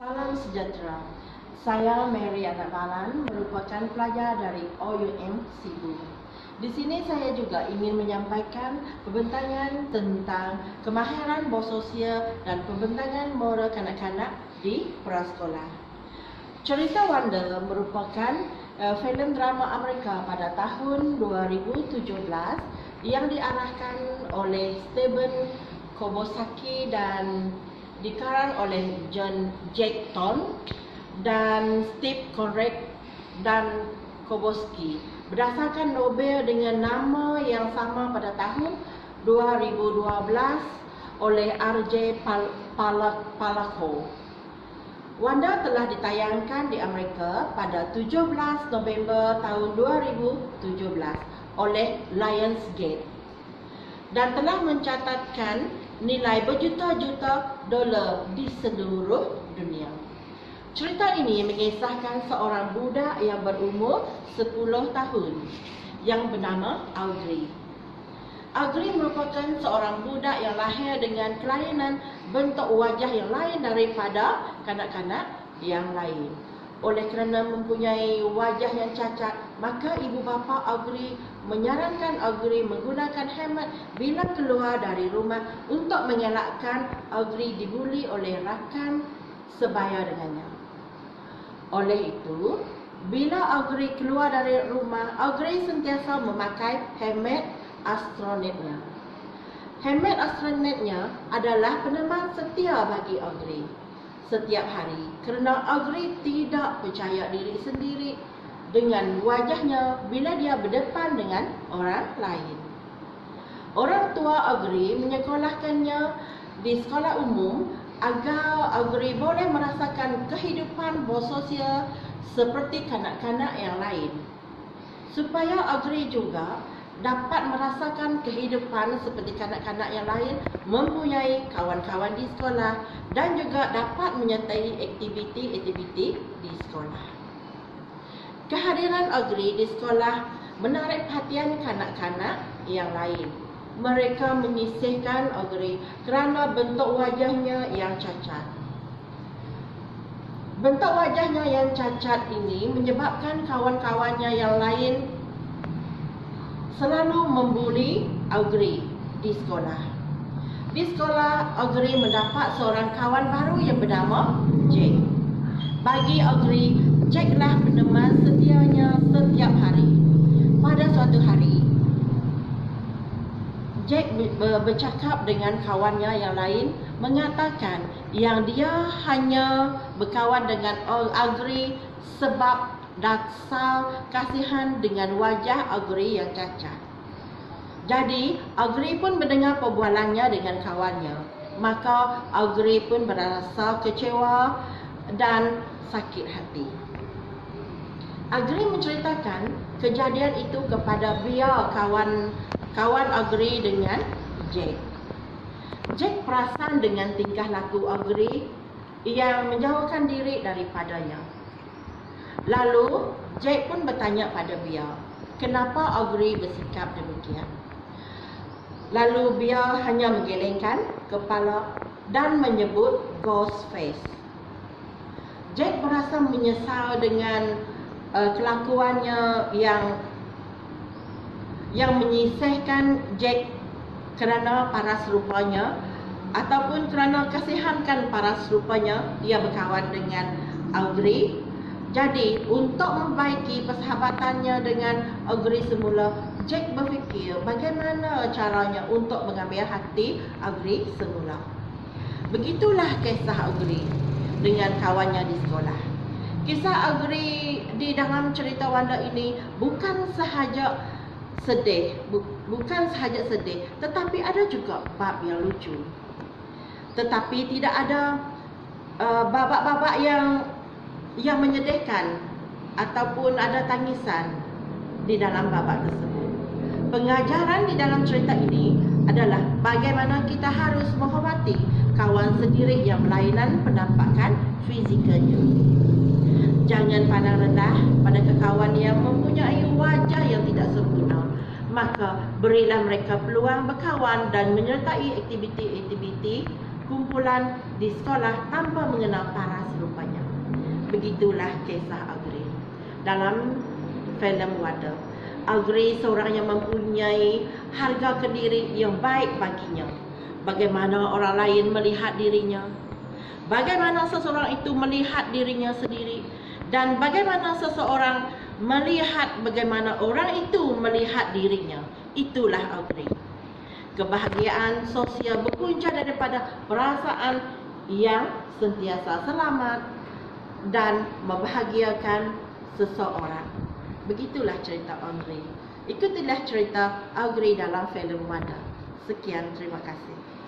Salam sejahtera. Saya Mary Anabalan, merupakan pelajar dari OUM Sibu. Di sini saya juga ingin menyampaikan pembentangan tentang kemahiran bersosial dan pembentangan moral kanak-kanak di prasekolah. Cerita Wanda merupakan filem drama Amerika pada tahun 2017 yang diarahkan oleh Steven Kobosaki dan dikarang oleh Jack Thorne dan Steve Conrad dan Kobosaki berdasarkan novel dengan nama yang sama pada tahun 2012 oleh R.J. Palahniuk. Wanda telah ditayangkan di Amerika pada 17 November tahun 2017 oleh Lionsgate dan telah mencatatkan nilai berjuta-juta dolar di seluruh dunia. Cerita ini mengisahkan seorang budak yang berumur 10 tahun yang bernama Audrey. Audrey merupakan seorang budak yang lahir dengan kelainan bentuk wajah yang lain daripada kanak-kanak yang lain. Oleh kerana mempunyai wajah yang cacat, maka ibu bapa Audrey menyarankan Audrey menggunakan helmet bila keluar dari rumah untuk mengelakkan Audrey dibuli oleh rakan sebaya dengannya. Oleh itu, bila Audrey keluar dari rumah, Audrey sentiasa memakai helmet astronautnya. Helmet astronautnya adalah peneman setia bagi Audrey setiap hari kerana Audrey tidak percaya diri sendiri dengan wajahnya bila dia berdepan dengan orang lain. Orang tua Audrey menyekolahkannya di sekolah umum agar Audrey boleh merasakan kehidupan bersosial seperti kanak-kanak yang lain. Supaya Audrey juga dapat merasakan kehidupan seperti kanak-kanak yang lain, mempunyai kawan-kawan di sekolah dan juga dapat menyertai aktiviti-aktiviti di sekolah. Kehadiran Audrey di sekolah menarik perhatian kanak-kanak yang lain. Mereka menyisihkan Audrey kerana bentuk wajahnya yang cacat. Bentuk wajahnya yang cacat ini menyebabkan kawan-kawannya yang lain selalu membuli Audrey di sekolah. Di sekolah, Audrey mendapat seorang kawan baru yang bernama Jack. Bagi Audrey, Jacklah peneman setianya setiap hari. Pada suatu hari, Jack bercakap dengan kawannya yang lain, mengatakan yang dia hanya berkawan dengan Audrey sebab dasar kasihan dengan wajah Audrey yang cacat. Jadi, Audrey pun mendengar perbualannya dengan kawannya. Maka Audrey pun berasa kecewa dan sakit hati. Audrey menceritakan kejadian itu kepada biar kawan Audrey dengan Jack. Jack perasan dengan tingkah laku Audrey yang menjauhkan diri daripadanya. Lalu, Jack pun bertanya pada Bia, kenapa Audrey bersikap demikian? Lalu Bia hanya menggelengkan kepala dan menyebut ghost face. Jack merasa menyesal dengan kelakuannya yang menyisihkan Jack kerana paras rupanya ataupun kerana kasihankan paras rupanya dia berkawan dengan Audrey. Jadi, untuk membaiki persahabatannya dengan Audrey semula, Jack berfikir bagaimana caranya untuk mengambil hati Audrey semula. Begitulah kisah Audrey dengan kawannya di sekolah. Kisah Audrey di dalam cerita Wanda ini bukan sahaja sedih, tetapi ada juga bab yang lucu. Tetapi tidak ada babak-babak yang menyedihkan ataupun ada tangisan di dalam babak tersebut. Pengajaran di dalam cerita ini adalah bagaimana kita harus menghormati kawan sendiri yang berlainan penampakan fizikalnya. Jangan pandang rendah pada kawan yang mempunyai wajah yang tidak sempurna. Maka berilah mereka peluang berkawan dan menyertai aktiviti-aktiviti kumpulan di sekolah tanpa mengenal paras rupa Begitulah kisah Audrey dalam filem Water. Audrey seorang yang mempunyai harga diri yang baik baginya. Bagaimana orang lain melihat dirinya, bagaimana seseorang itu melihat dirinya sendiri, dan bagaimana seseorang melihat bagaimana orang itu melihat dirinya. Itulah Audrey. Kebahagiaan sosial berpunca daripada perasaan yang sentiasa selamat dan membahagiakan seseorang. Begitulah cerita Audrey. Ikutilah cerita Audrey dalam filem Water. Sekian, terima kasih.